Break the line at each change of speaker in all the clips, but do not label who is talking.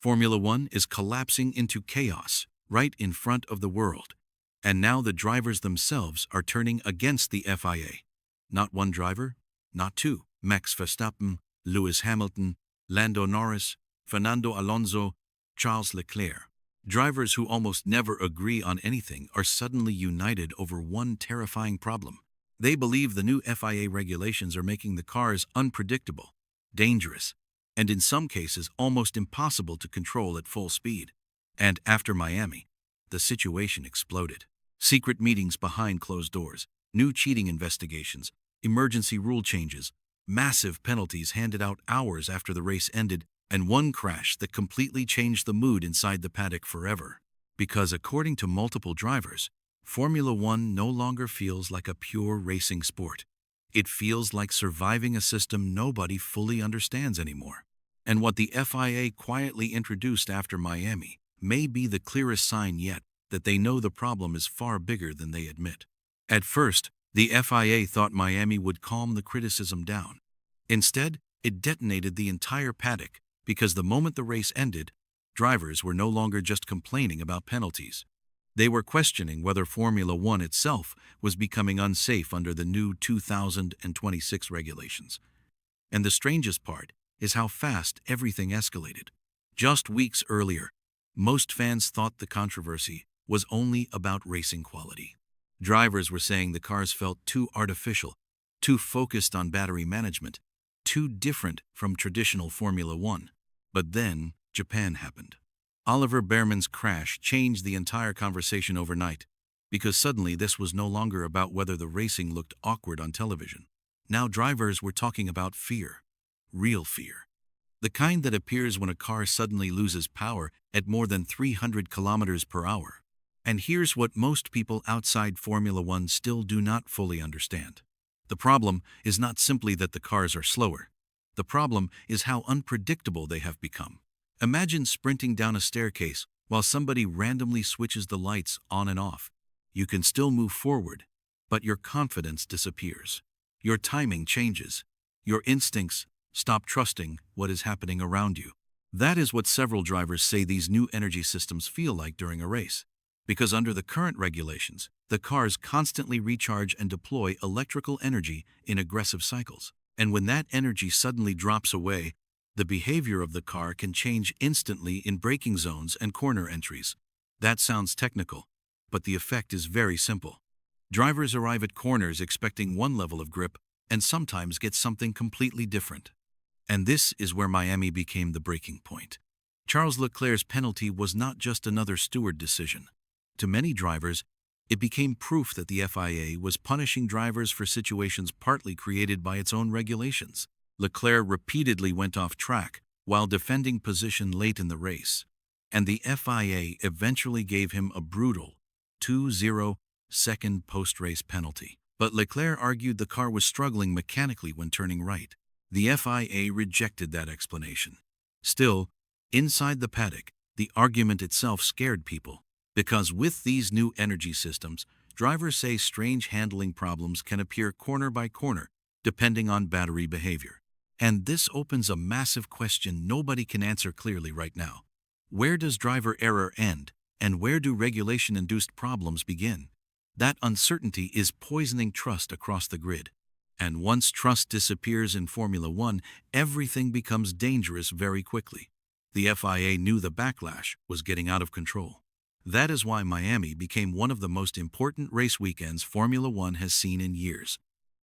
Formula One is collapsing into chaos right in front of the world. And now the drivers themselves are turning against the FIA. Not one driver, not two. Max Verstappen, Lewis Hamilton, Lando Norris, Fernando Alonso, Charles Leclerc. Drivers who almost never agree on anything are suddenly united over one terrifying problem. They believe the new FIA regulations are making the cars unpredictable, dangerous, and in some cases almost impossible to control at full speed. And after Miami, the situation exploded. Secret meetings behind closed doors, new cheating investigations, emergency rule changes, massive penalties handed out hours after the race ended, and one crash that completely changed the mood inside the paddock forever. Because according to multiple drivers, Formula One no longer feels like a pure racing sport. It feels like surviving a system nobody fully understands anymore. And what the FIA quietly introduced after Miami may be the clearest sign yet that they know the problem is far bigger than they admit. At first, the FIA thought Miami would calm the criticism down. Instead, it detonated the entire paddock because the moment the race ended, drivers were no longer just complaining about penalties. They were questioning whether Formula One itself was becoming unsafe under the new 2026 regulations. And the strangest part is how fast everything escalated. Just weeks earlier, most fans thought the controversy was only about racing quality. Drivers were saying the cars felt too artificial, too focused on battery management, too different from traditional Formula One. But then, Japan happened. Oliver Behrman's crash changed the entire conversation overnight, because suddenly this was no longer about whether the racing looked awkward on television. Now drivers were talking about fear, real fear. The kind that appears when a car suddenly loses power at more than 300 kilometers per hour. And here's what most people outside Formula One still do not fully understand. The problem is not simply that the cars are slower. The problem is how unpredictable they have become. Imagine sprinting down a staircase while somebody randomly switches the lights on and off. You can still move forward, but your confidence disappears. Your timing changes. Your instincts stop trusting what is happening around you. That is what several drivers say these new energy systems feel like during a race. Because under the current regulations, the cars constantly recharge and deploy electrical energy in aggressive cycles. And when that energy suddenly drops away, the behavior of the car can change instantly in braking zones and corner entries. That sounds technical, but the effect is very simple. Drivers arrive at corners expecting one level of grip and sometimes get something completely different. And this is where Miami became the breaking point. Charles Leclerc's penalty was not just another steward decision. To many drivers, it became proof that the FIA was punishing drivers for situations partly created by its own regulations. Leclerc repeatedly went off track while defending position late in the race, and the FIA eventually gave him a brutal 2-0-second post-race penalty. But Leclerc argued the car was struggling mechanically when turning right. The FIA rejected that explanation. Still, inside the paddock, the argument itself scared people. Because with these new energy systems, drivers say strange handling problems can appear corner by corner, depending on battery behavior. And this opens a massive question nobody can answer clearly right now. Where does driver error end, and where do regulation-induced problems begin? That uncertainty is poisoning trust across the grid. And once trust disappears in Formula One, everything becomes dangerous very quickly. The FIA knew the backlash was getting out of control. That is why Miami became one of the most important race weekends Formula One has seen in years.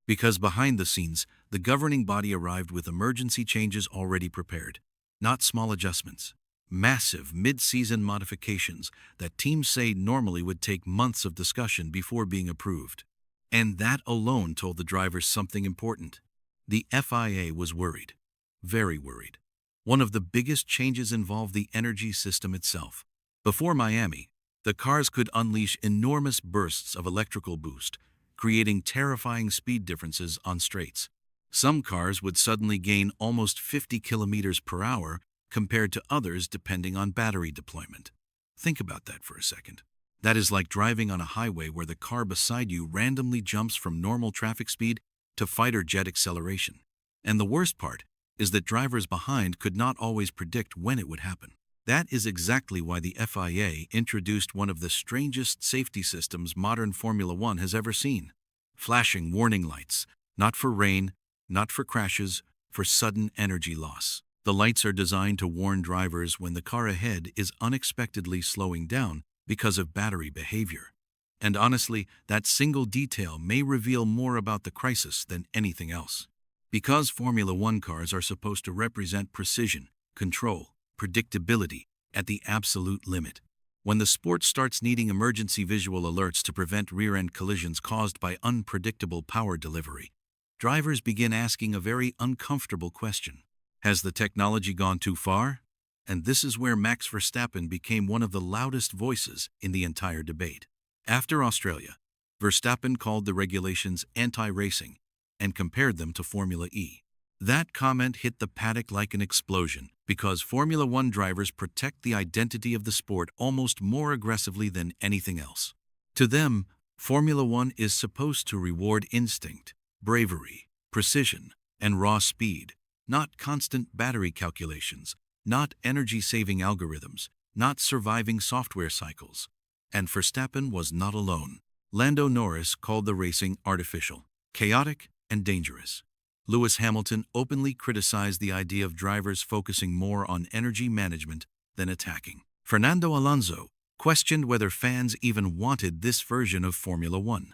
Because behind the scenes, the governing body arrived with emergency changes already prepared. Not small adjustments. Massive mid-season modifications that teams say normally would take months of discussion before being approved. And that alone told the drivers something important. The FIA was worried. Very worried. One of the biggest changes involved the energy system itself. Before Miami, the cars could unleash enormous bursts of electrical boost, creating terrifying speed differences on straights. Some cars would suddenly gain almost 50 kilometers per hour compared to others depending on battery deployment. Think about that for a second. That is like driving on a highway where the car beside you randomly jumps from normal traffic speed to fighter jet acceleration. And the worst part is that drivers behind could not always predict when it would happen. That is exactly why the FIA introduced one of the strangest safety systems modern Formula One has ever seen. Flashing warning lights, not for rain, not for crashes, for sudden energy loss. The lights are designed to warn drivers when the car ahead is unexpectedly slowing down because of battery behavior. And honestly, that single detail may reveal more about the crisis than anything else. Because Formula One cars are supposed to represent precision, control, predictability at the absolute limit. When the sport starts needing emergency visual alerts to prevent rear-end collisions caused by unpredictable power delivery, drivers begin asking a very uncomfortable question. Has the technology gone too far? And this is where Max Verstappen became one of the loudest voices in the entire debate. After Australia, Verstappen called the regulations anti-racing and compared them to Formula E. That comment hit the paddock like an explosion because Formula One drivers protect the identity of the sport almost more aggressively than anything else. To them, Formula One is supposed to reward instinct, bravery, precision, and raw speed, not constant battery calculations, not energy-saving algorithms, not surviving software cycles. And Verstappen was not alone. Lando Norris called the racing artificial, chaotic, and dangerous. Lewis Hamilton openly criticized the idea of drivers focusing more on energy management than attacking. Fernando Alonso questioned whether fans even wanted this version of Formula One.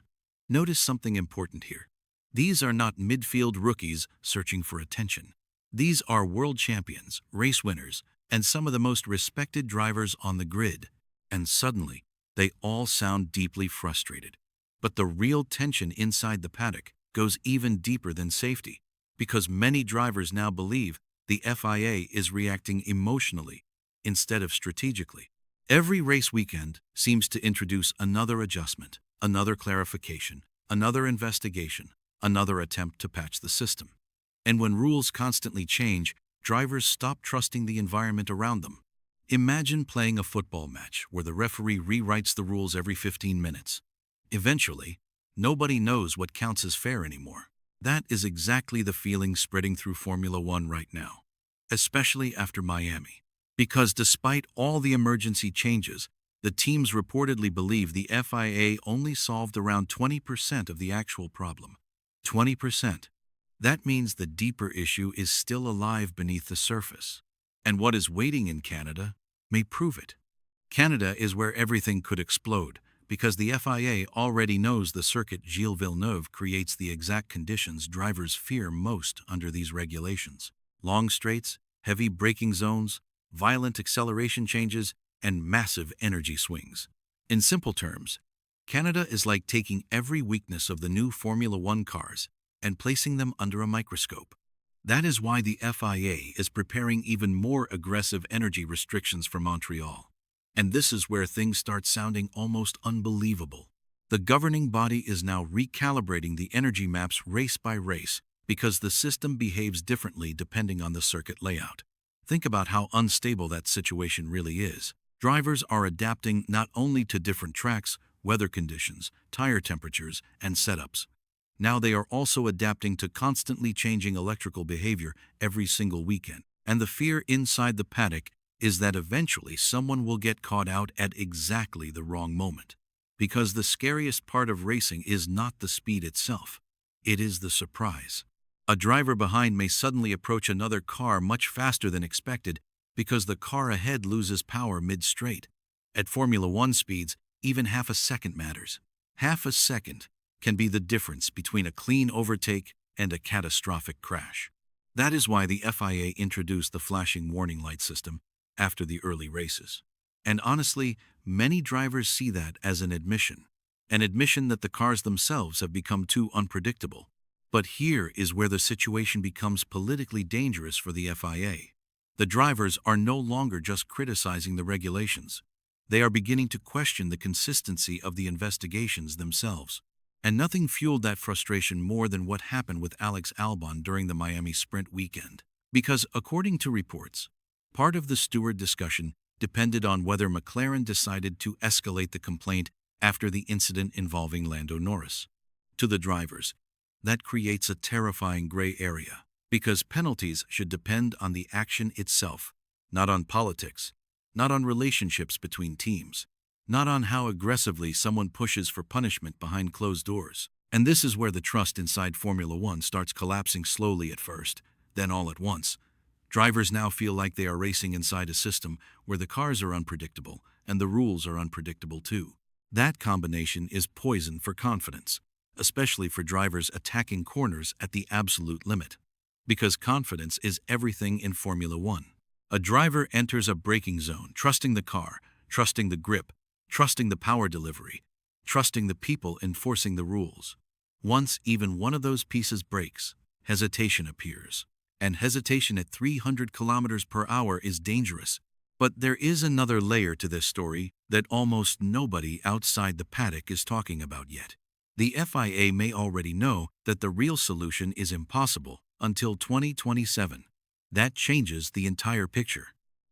Notice something important here. These are not midfield rookies searching for attention. These are world champions, race winners, and some of the most respected drivers on the grid. And suddenly, they all sound deeply frustrated. But the real tension inside the paddock goes even deeper than safety, because many drivers now believe the FIA is reacting emotionally instead of strategically. Every race weekend seems to introduce another adjustment, another clarification, another investigation, another attempt to patch the system. And when rules constantly change, drivers stop trusting the environment around them. Imagine playing a football match where the referee rewrites the rules every 15 minutes. Eventually, nobody knows what counts as fair anymore. That is exactly the feeling spreading through Formula One right now, especially after Miami. Because despite all the emergency changes, the teams reportedly believe the FIA only solved around 20% of the actual problem. 20%. That means the deeper issue is still alive beneath the surface. And what is waiting in Canada may prove it. Canada is where everything could explode, because the FIA already knows the circuit Gilles Villeneuve creates the exact conditions drivers fear most under these regulations. Long straights, heavy braking zones, violent acceleration changes, and massive energy swings. In simple terms, Canada is like taking every weakness of the new Formula One cars and placing them under a microscope. That is why the FIA is preparing even more aggressive energy restrictions for Montreal. And this is where things start sounding almost unbelievable. The governing body is now recalibrating the energy maps race by race because the system behaves differently depending on the circuit layout. Think about how unstable that situation really is. Drivers are adapting not only to different tracks, weather conditions, tire temperatures, and setups. Now they are also adapting to constantly changing electrical behavior every single weekend. And the fear inside the paddock is that eventually someone will get caught out at exactly the wrong moment. Because the scariest part of racing is not the speed itself. It is the surprise. A driver behind may suddenly approach another car much faster than expected because the car ahead loses power mid-straight. At Formula One speeds, even half a second matters. Half a second can be the difference between a clean overtake and a catastrophic crash. That is why the FIA introduced the flashing warning light system after the early races. And honestly, many drivers see that as an admission that the cars themselves have become too unpredictable. But here is where the situation becomes politically dangerous for the FIA. The drivers are no longer just criticizing the regulations. They are beginning to question the consistency of the investigations themselves. And nothing fueled that frustration more than what happened with Alex Albon during the Miami Sprint weekend. Because, according to reports, part of the steward discussion depended on whether McLaren decided to escalate the complaint after the incident involving Lando Norris. To the drivers, that creates a terrifying gray area, because penalties should depend on the action itself, not on politics. not on relationships between teams, not on how aggressively someone pushes for punishment behind closed doors. And this is where the trust inside Formula One starts collapsing slowly at first, then all at once. Drivers now feel like they are racing inside a system where the cars are unpredictable and the rules are unpredictable too. That combination is poison for confidence, especially for drivers attacking corners at the absolute limit. Because confidence is everything in Formula One. A driver enters a braking zone, trusting the car, trusting the grip, trusting the power delivery, trusting the people enforcing the rules. Once even one of those pieces breaks, hesitation appears. And hesitation at 300 kilometers per hour is dangerous. But there is another layer to this story that almost nobody outside the paddock is talking about yet. The FIA may already know that the real solution is impossible until 2027. That changes the entire picture.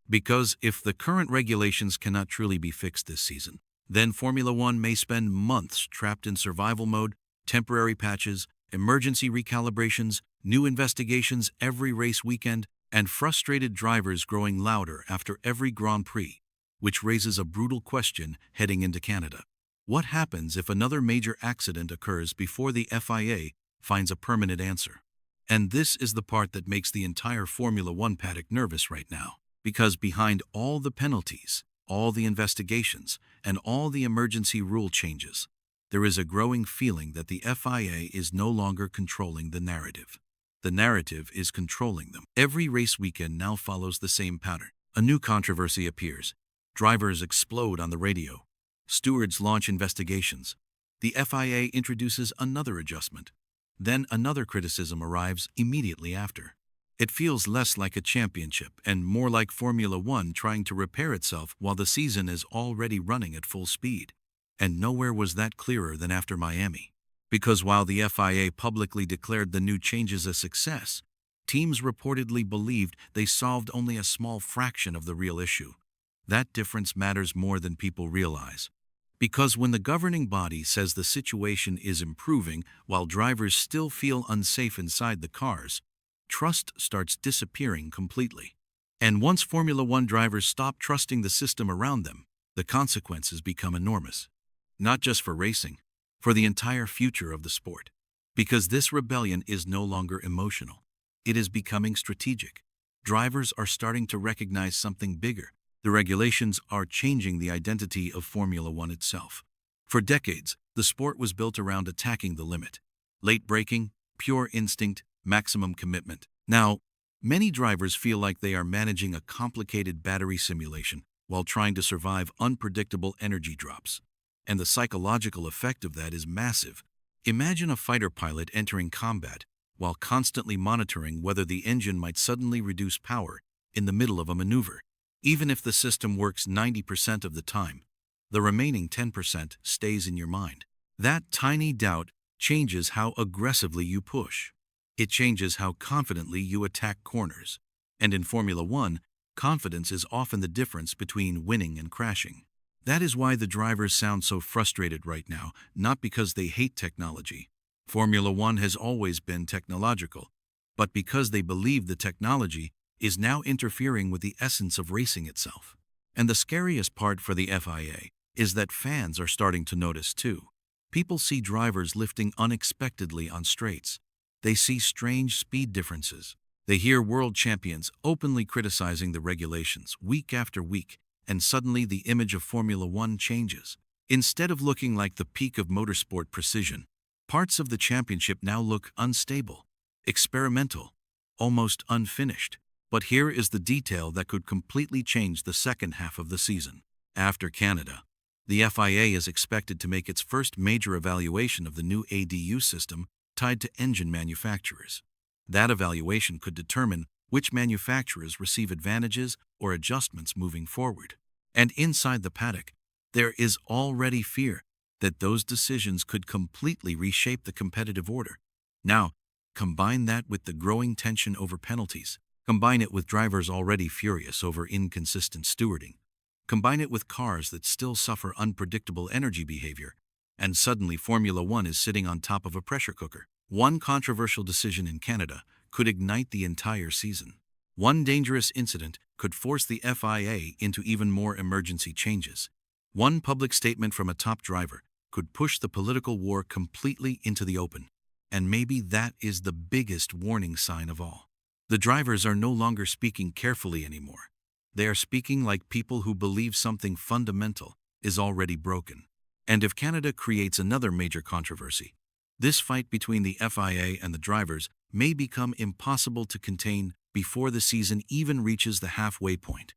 Because if the current regulations cannot truly be fixed this season, then Formula One may spend months trapped in survival mode, temporary patches, emergency recalibrations, new investigations every race weekend, and frustrated drivers growing louder after every Grand Prix, which raises a brutal question heading into Canada. What happens if another major accident occurs before the FIA finds a permanent answer? And this is the part that makes the entire Formula One paddock nervous right now, because behind all the penalties, all the investigations, and all the emergency rule changes, there is a growing feeling that the FIA is no longer controlling the narrative. The narrative is controlling them. Every race weekend now follows the same pattern. A new controversy appears. Drivers explode on the radio. Stewards launch investigations. The FIA introduces another adjustment. Then another criticism arrives immediately after. It feels less like a championship and more like Formula One trying to repair itself while the season is already running at full speed. And nowhere was that clearer than after Miami. Because while the FIA publicly declared the new changes a success, teams reportedly believed they solved only a small fraction of the real issue. That difference matters more than people realize. Because when the governing body says the situation is improving while drivers still feel unsafe inside the cars, trust starts disappearing completely. And once Formula One drivers stop trusting the system around them, the consequences become enormous. Not just for racing, for the entire future of the sport. Because this rebellion is no longer emotional. It is becoming strategic. Drivers are starting to recognize something bigger. The regulations are changing the identity of Formula One itself. For decades, the sport was built around attacking the limit. Late braking, pure instinct, maximum commitment. Now, many drivers feel like they are managing a complicated battery simulation while trying to survive unpredictable energy drops. And the psychological effect of that is massive. Imagine a fighter pilot entering combat while constantly monitoring whether the engine might suddenly reduce power in the middle of a maneuver. Even if the system works 90% of the time, the remaining 10% stays in your mind. That tiny doubt changes how aggressively you push. It changes how confidently you attack corners. And in Formula One, confidence is often the difference between winning and crashing. That is why the drivers sound so frustrated right now, not because they hate technology. Formula One has always been technological, but because they believe the technology is now interfering with the essence of racing itself. And the scariest part for the FIA is that fans are starting to notice too. People see drivers lifting unexpectedly on straights. They see strange speed differences. They hear world champions openly criticizing the regulations week after week, and suddenly the image of Formula One changes. Instead of looking like the peak of motorsport precision, parts of the championship now look unstable, experimental, almost unfinished. But here is the detail that could completely change the second half of the season. After Canada, the FIA is expected to make its first major evaluation of the new ADU system tied to engine manufacturers. That evaluation could determine which manufacturers receive advantages or adjustments moving forward. And inside the paddock, there is already fear that those decisions could completely reshape the competitive order. Now, combine that with the growing tension over penalties. Combine it with drivers already furious over inconsistent stewarding. Combine it with cars that still suffer unpredictable energy behavior, and suddenly Formula One is sitting on top of a pressure cooker. One controversial decision in Canada could ignite the entire season. One dangerous incident could force the FIA into even more emergency changes. One public statement from a top driver could push the political war completely into the open. And maybe that is the biggest warning sign of all. The drivers are no longer speaking carefully anymore. They are speaking like people who believe something fundamental is already broken. And if Canada creates another major controversy, this fight between the FIA and the drivers may become impossible to contain before the season even reaches the halfway point.